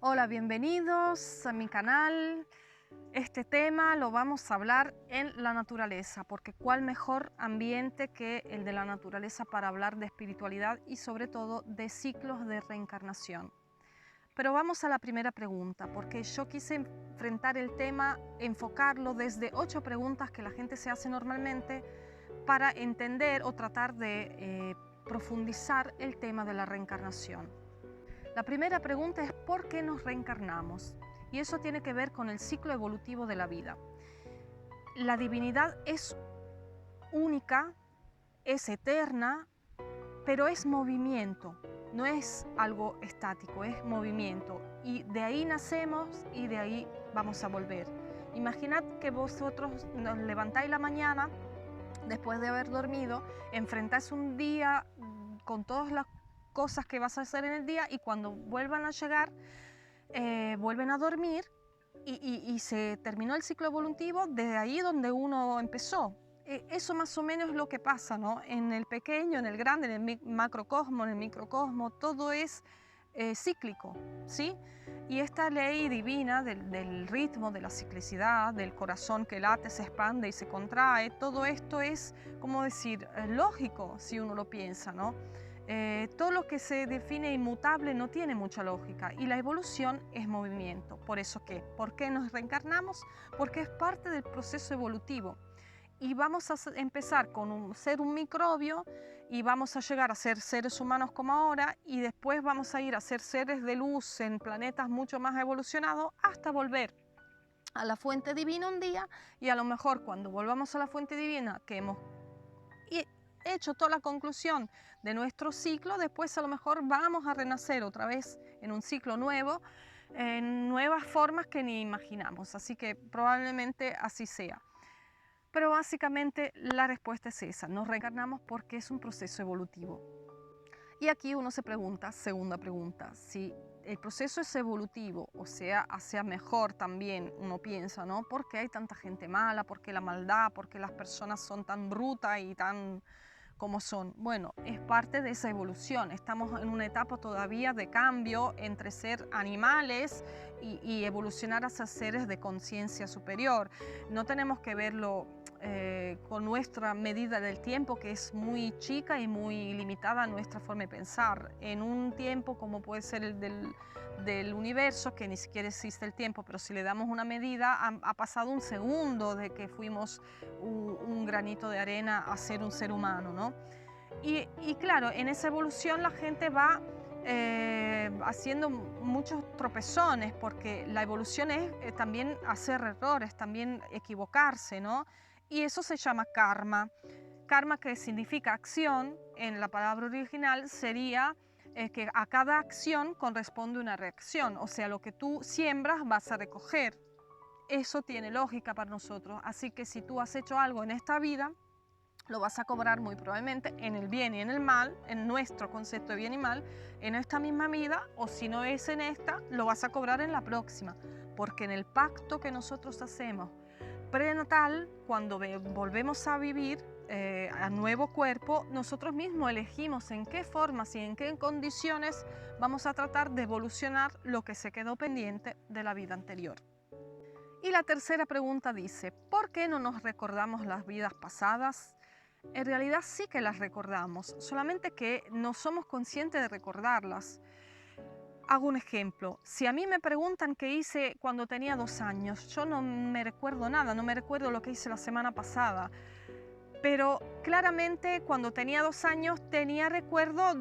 Hola, bienvenidos a mi canal. Este tema lo vamos a hablar en la naturaleza, porque cuál mejor ambiente que el de la naturaleza para hablar de espiritualidad y sobre todo de ciclos de reencarnación. Pero vamos a la primera pregunta, porque yo quise enfrentar el tema, enfocarlo desde 8 preguntas que la gente se hace normalmente para entender o tratar de profundizar el tema de la reencarnación. La primera pregunta es ¿por qué nos reencarnamos? Y eso tiene que ver con el ciclo evolutivo de la vida. La divinidad es única, es eterna, pero es movimiento, no es algo estático, es movimiento. Y de ahí nacemos y de ahí vamos a volver. Imaginad que vosotros nos levantáis la mañana, después de haber dormido, enfrentáis un día con todas las cosas que vas a hacer en el día y cuando vuelvan a llegar, vuelven a dormir y se terminó el ciclo evolutivo desde ahí donde uno empezó. Eso más o menos es lo que pasa, ¿no? En el pequeño, en el grande, en el macrocosmo, en el microcosmo, todo es cíclico, ¿sí? Y esta ley divina del ritmo, de la ciclicidad, del corazón que late, se expande y se contrae, todo esto es, como decir, lógico si uno lo piensa, ¿no? Todo lo que se define inmutable no tiene mucha lógica y la evolución es movimiento. ¿Por eso qué? ¿Por qué nos reencarnamos? Porque es parte del proceso evolutivo. Y vamos a empezar con ser un microbio y vamos a llegar a ser seres humanos como ahora y después vamos a ir a ser seres de luz en planetas mucho más evolucionados hasta volver a la fuente divina un día y a lo mejor cuando volvamos a la fuente divina que hemos hecho toda la conclusión de nuestro ciclo, después a lo mejor vamos a renacer otra vez en un ciclo nuevo, en nuevas formas que ni imaginamos, así que probablemente así sea. Pero básicamente la respuesta es esa, nos reencarnamos porque es un proceso evolutivo. Y aquí uno se pregunta, segunda pregunta, si el proceso es evolutivo, o sea, hacia mejor también, uno piensa, ¿no? ¿Por qué hay tanta gente mala? ¿Por qué la maldad? ¿Por qué las personas son tan brutas y tan como son? Bueno, es parte de esa evolución. Estamos en una etapa todavía de cambio entre ser animales y evolucionar hacia seres de conciencia superior. No tenemos que verlo con nuestra medida del tiempo, que es muy chica y muy limitada a nuestra forma de pensar. En un tiempo como puede ser el del universo, que ni siquiera existe el tiempo, pero si le damos una medida, ha pasado un segundo de que fuimos un granito de arena a ser un ser humano, ¿no? Y claro, en esa evolución la gente va haciendo muchos tropezones, porque la evolución es también hacer errores, también equivocarse, ¿no? Y eso se llama karma. Karma, que significa acción, en la palabra original sería que a cada acción corresponde una reacción, o sea, lo que tú siembras vas a recoger. Eso tiene lógica para nosotros, así que si tú has hecho algo en esta vida, lo vas a cobrar muy probablemente en el bien y en el mal, en nuestro concepto de bien y mal, en esta misma vida, o si no es en esta, lo vas a cobrar en la próxima, porque en el pacto que nosotros hacemos prenatal, cuando volvemos a vivir a nuevo cuerpo, nosotros mismos elegimos en qué formas y en qué condiciones vamos a tratar de evolucionar lo que se quedó pendiente de la vida anterior. Y la tercera pregunta dice, ¿por qué no nos recordamos las vidas pasadas? En realidad sí que las recordamos, solamente que no somos conscientes de recordarlas. Hago un ejemplo. Si a mí me preguntan qué hice cuando tenía 2 años, yo no me recuerdo nada, no me recuerdo lo que hice la semana pasada. Pero claramente cuando tenía 2 años tenía recuerdo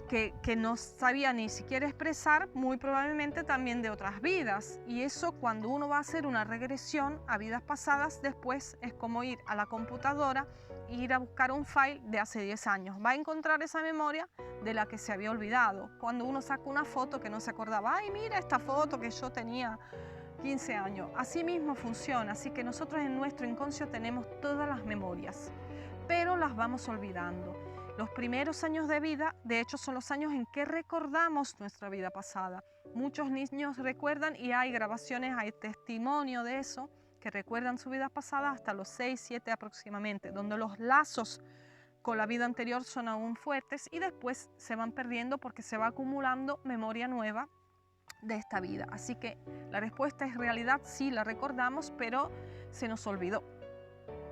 que no sabía ni siquiera expresar, muy probablemente también de otras vidas. Y eso, cuando uno va a hacer una regresión a vidas pasadas, después es como ir a la computadora e ir a buscar un file de hace 10 años. Va a encontrar esa memoria de la que se había olvidado. Cuando uno saca una foto que no se acordaba, ay, mira esta foto que yo tenía 15 años. Así mismo funciona, así que nosotros en nuestro inconsciente tenemos todas las memorias, pero las vamos olvidando. Los primeros años de vida, de hecho, son los años en que recordamos nuestra vida pasada. Muchos niños recuerdan y hay grabaciones, hay testimonio de eso, que recuerdan su vida pasada hasta los 6, 7 aproximadamente, donde los lazos con la vida anterior son aún fuertes y después se van perdiendo porque se va acumulando memoria nueva de esta vida. Así que la respuesta es realidad, sí la recordamos, pero se nos olvidó.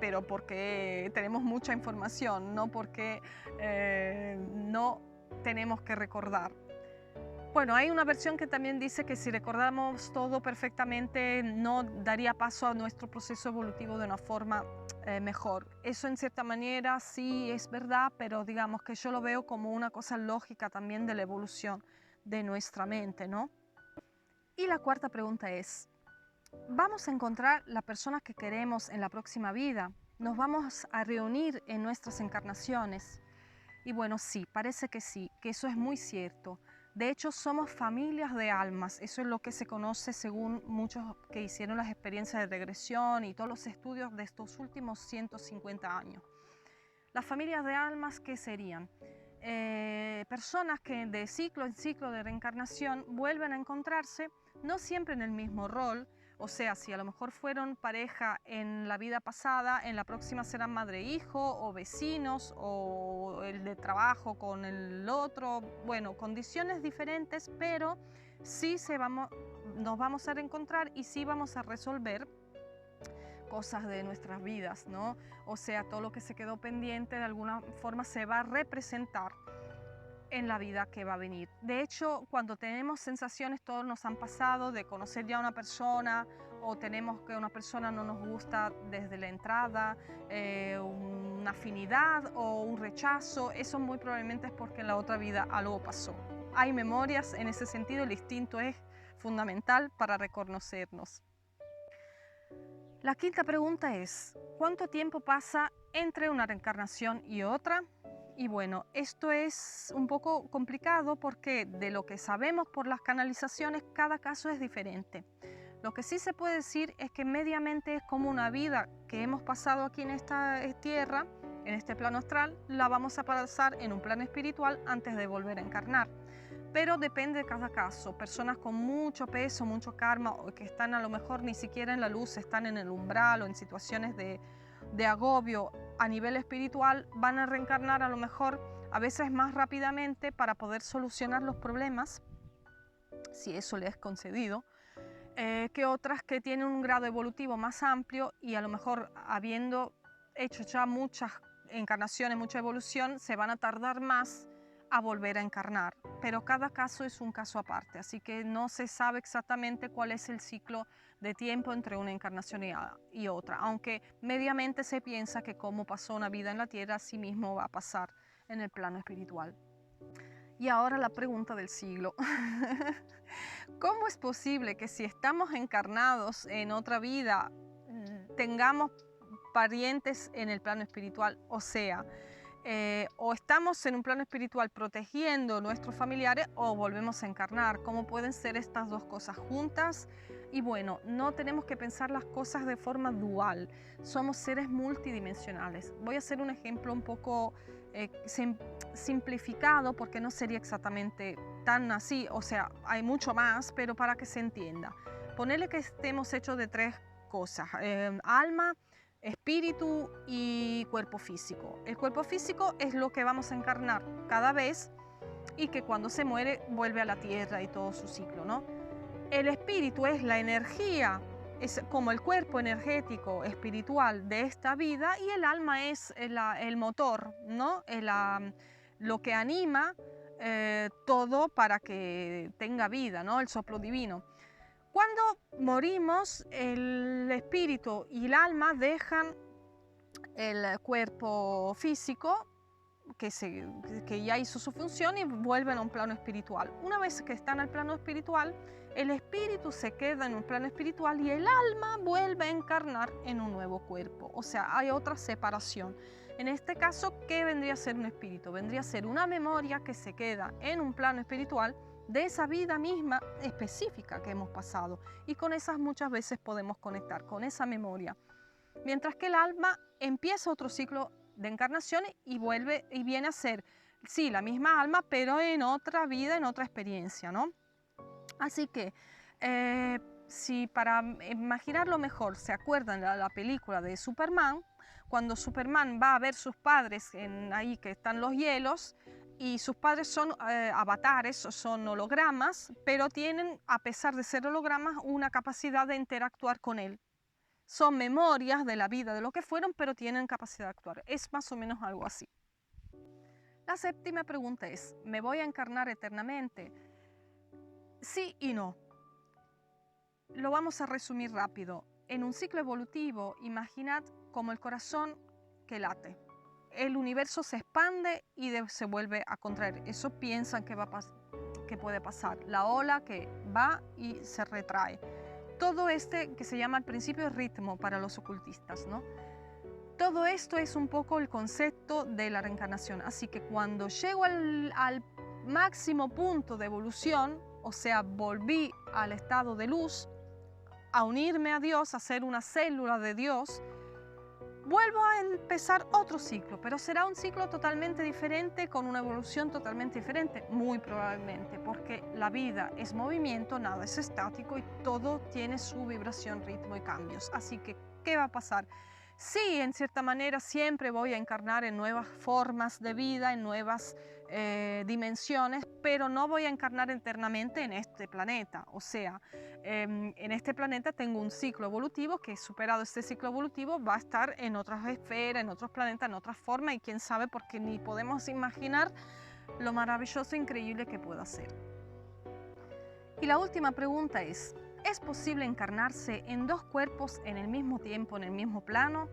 Pero porque tenemos mucha información, no porque no tenemos que recordar. Bueno, hay una versión que también dice que si recordamos todo perfectamente no daría paso a nuestro proceso evolutivo de una forma mejor. Eso en cierta manera sí es verdad, pero digamos que yo lo veo como una cosa lógica también de la evolución de nuestra mente, ¿no? Y la cuarta pregunta es, ¿vamos a encontrar la persona que queremos en la próxima vida? ¿Nos vamos a reunir en nuestras encarnaciones? Y bueno, sí, parece que sí, que eso es muy cierto. De hecho, somos familias de almas. Eso es lo que se conoce según muchos que hicieron las experiencias de regresión y todos los estudios de estos últimos 150 años. Las familias de almas, ¿qué serían? Personas que de ciclo en ciclo de reencarnación vuelven a encontrarse, no siempre en el mismo rol. O sea, si a lo mejor fueron pareja en la vida pasada, en la próxima serán madre e hijo, o vecinos, o el de trabajo con el otro. Bueno, condiciones diferentes, pero sí nos vamos a reencontrar y sí vamos a resolver cosas de nuestras vidas, ¿no? O sea, todo lo que se quedó pendiente de alguna forma se va a representar en la vida que va a venir. De hecho, cuando tenemos sensaciones, todos nos han pasado de conocer ya a una persona o tenemos que una persona no nos gusta desde la entrada, una afinidad o un rechazo, eso muy probablemente es porque en la otra vida algo pasó. Hay memorias en ese sentido, el instinto es fundamental para reconocernos. La quinta pregunta es, ¿cuánto tiempo pasa entre una reencarnación y otra? Y bueno, esto es un poco complicado porque de lo que sabemos por las canalizaciones, cada caso es diferente. Lo que sí se puede decir es que mediamente es como una vida que hemos pasado aquí en esta tierra, en este plano astral, la vamos a pasar en un plano espiritual antes de volver a encarnar. Pero depende de cada caso. Personas con mucho peso, mucho karma, o que están a lo mejor ni siquiera en la luz, están en el umbral o en situaciones de agobio a nivel espiritual, van a reencarnar a lo mejor a veces más rápidamente para poder solucionar los problemas, si eso les es concedido, que otras que tienen un grado evolutivo más amplio y a lo mejor habiendo hecho ya muchas encarnaciones, mucha evolución, se van a tardar más a volver a encarnar, pero cada caso es un caso aparte, así que no se sabe exactamente cuál es el ciclo de tiempo entre una encarnación y otra, aunque mediamente se piensa que como pasó una vida en la tierra, así mismo va a pasar en el plano espiritual. Y ahora la pregunta del siglo. ¿Cómo es posible que si estamos encarnados en otra vida tengamos parientes en el plano espiritual? O sea, o estamos en un plano espiritual protegiendo a nuestros familiares o volvemos a encarnar. ¿Cómo pueden ser estas dos cosas juntas? Y bueno, no tenemos que pensar las cosas de forma dual. Somos seres multidimensionales. Voy a hacer un ejemplo un poco simplificado porque no sería exactamente tan así. O sea, hay mucho más, pero para que se entienda. Ponerle que estemos hechos de tres cosas. Alma, espíritu y cuerpo físico. El cuerpo físico es lo que vamos a encarnar cada vez y que cuando se muere vuelve a la tierra y todo su ciclo, ¿no? El espíritu es la energía, es como el cuerpo energético espiritual de esta vida y el alma es el motor, ¿no? Lo que anima todo para que tenga vida, ¿no? El soplo divino. Cuando morimos, el espíritu y el alma dejan el cuerpo físico que ya hizo su función y vuelven a un plano espiritual. Una vez que están al plano espiritual, el espíritu se queda en un plano espiritual y el alma vuelve a encarnar en un nuevo cuerpo. O sea, hay otra separación. En este caso, ¿qué vendría a ser un espíritu? Vendría a ser una memoria que se queda en un plano espiritual de esa vida misma específica que hemos pasado y con esas muchas veces podemos conectar con esa memoria, mientras que el alma empieza otro ciclo de encarnaciones y vuelve y viene a ser, sí, la misma alma, pero en otra vida, en otra experiencia, ¿no? Así que si para imaginarlo mejor se acuerdan de la película de Superman, cuando Superman va a ver sus padres ahí que están los hielos y sus padres son avatares, son hologramas, pero tienen, a pesar de ser hologramas, una capacidad de interactuar con él. Son memorias de la vida, de lo que fueron, pero tienen capacidad de actuar. Es más o menos algo así. La séptima pregunta es, ¿me voy a encarnar eternamente? Sí y no. Lo vamos a resumir rápido. En un ciclo evolutivo, imaginad como el corazón que late. El universo se expande y se vuelve a contraer. Eso piensan que puede pasar. La ola que va y se retrae. Todo que se llama al principio ritmo para los ocultistas, ¿no? Todo esto es un poco el concepto de la reencarnación. Así que cuando llego al máximo punto de evolución, o sea, volví al estado de luz, a unirme a Dios, a ser una célula de Dios, vuelvo a empezar otro ciclo, pero será un ciclo totalmente diferente, con una evolución totalmente diferente, muy probablemente, porque la vida es movimiento, nada es estático y todo tiene su vibración, ritmo y cambios. Así que, ¿qué va a pasar? Sí, en cierta manera siempre voy a encarnar en nuevas formas de vida, en nuevas dimensiones, pero no voy a encarnar eternamente en este planeta. O sea, en este planeta tengo un ciclo evolutivo que, superado este ciclo evolutivo, va a estar en otras esferas, en otros planetas, en otras formas, y quién sabe, porque ni podemos imaginar lo maravilloso e increíble que pueda ser. Y la última pregunta es posible encarnarse en dos cuerpos en el mismo tiempo, en el mismo plano?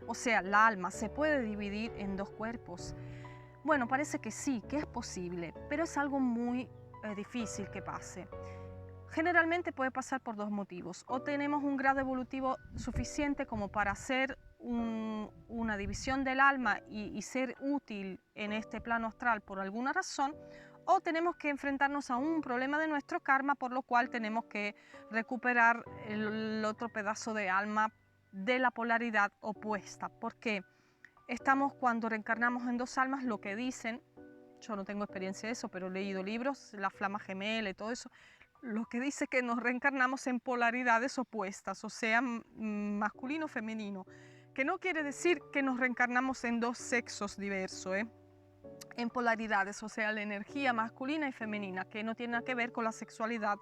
O sea, ¿el alma se puede dividir en dos cuerpos? Bueno, parece que sí, que es posible, pero es algo muy difícil que pase. Generalmente puede pasar por dos motivos. O tenemos un grado evolutivo suficiente como para hacer una división del alma y ser útil en este plano astral por alguna razón, o tenemos que enfrentarnos a un problema de nuestro karma, por lo cual tenemos que recuperar el otro pedazo de alma de la polaridad opuesta. Porque cuando reencarnamos en dos almas, lo que dicen, yo no tengo experiencia de eso, pero he leído libros, la flama gemela y todo eso, lo que dice que nos reencarnamos en polaridades opuestas, o sea, masculino-femenino, que no quiere decir que nos reencarnamos en dos sexos diversos, en polaridades, o sea, la energía masculina y femenina, que no tiene nada que ver con la sexualidad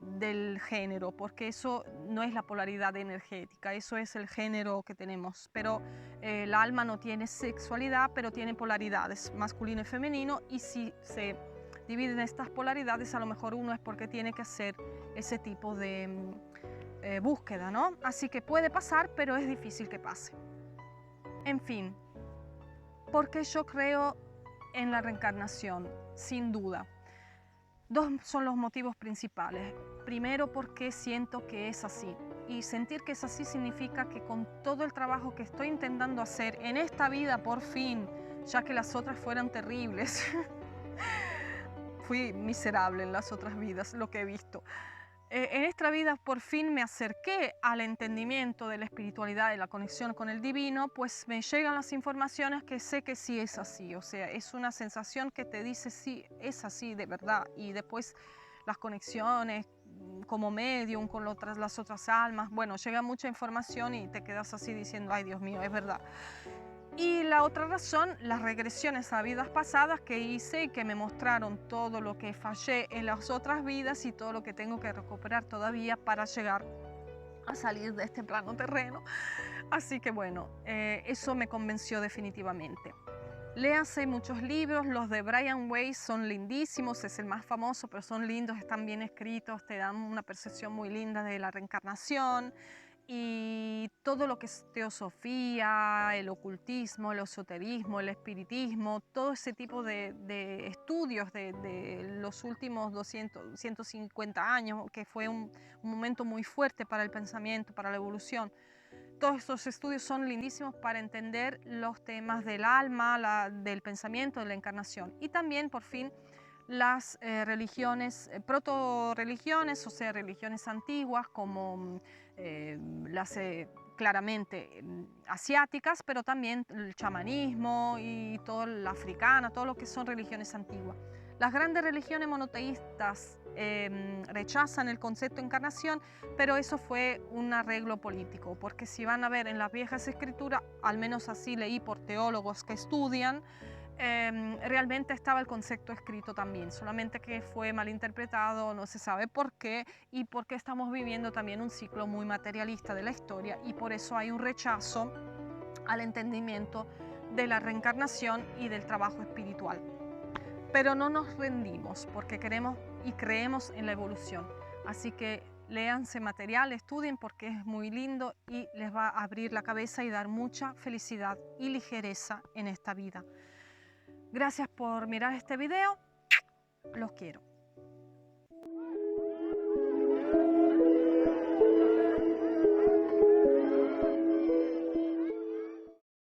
del género, porque eso no es la polaridad energética, eso es el género que tenemos, pero el alma no tiene sexualidad, pero tiene polaridades, masculino y femenino, y si se dividen estas polaridades, a lo mejor uno es porque tiene que hacer ese tipo de búsqueda, ¿no? Así que puede pasar, pero es difícil que pase. En fin, porque yo creo en la reencarnación, sin duda. Dos son los motivos principales. Primero, porque siento que es así. Y sentir que es así significa que con todo el trabajo que estoy intentando hacer en esta vida, por fin, ya que las otras fueran terribles, fui miserable en las otras vidas, lo que he visto. En esta vida por fin me acerqué al entendimiento de la espiritualidad y la conexión con el divino, pues me llegan las informaciones que sé que sí es así. O sea, es una sensación que te dice sí, es así de verdad. Y después las conexiones como medium con las otras almas. Bueno, llega mucha información y te quedas así diciendo, ay Dios mío, es verdad. Y la otra razón, las regresiones a vidas pasadas que hice y que me mostraron todo lo que fallé en las otras vidas y todo lo que tengo que recuperar todavía para llegar a salir de este plano terreno. Así que bueno, eso me convenció definitivamente. Léanse muchos libros, los de Brian Weiss son lindísimos, es el más famoso, pero son lindos, están bien escritos, te dan una percepción muy linda de la reencarnación. Y todo lo que es teosofía, el ocultismo, el esoterismo, el espiritismo, todo ese tipo de estudios de los últimos 200, 150 años, que fue un momento muy fuerte para el pensamiento, para la evolución. Todos estos estudios son lindísimos para entender los temas del alma, del pensamiento, de la encarnación. Y también, por fin, las religiones, proto-religiones, o sea, religiones antiguas como las claramente asiáticas, pero también el chamanismo y todo la africana, todo lo que son religiones antiguas. Las grandes religiones monoteístas rechazan el concepto de encarnación, pero eso fue un arreglo político, porque si van a ver en las viejas escrituras, al menos así leí por teólogos que estudian, realmente estaba el concepto escrito también, solamente que fue malinterpretado, no se sabe por qué, y porque estamos viviendo también un ciclo muy materialista de la historia, y por eso hay un rechazo al entendimiento de la reencarnación y del trabajo espiritual. Pero no nos rendimos porque queremos y creemos en la evolución. Así que léanse material, estudien porque es muy lindo y les va a abrir la cabeza y dar mucha felicidad y ligereza en esta vida. Gracias por mirar este video. Los quiero.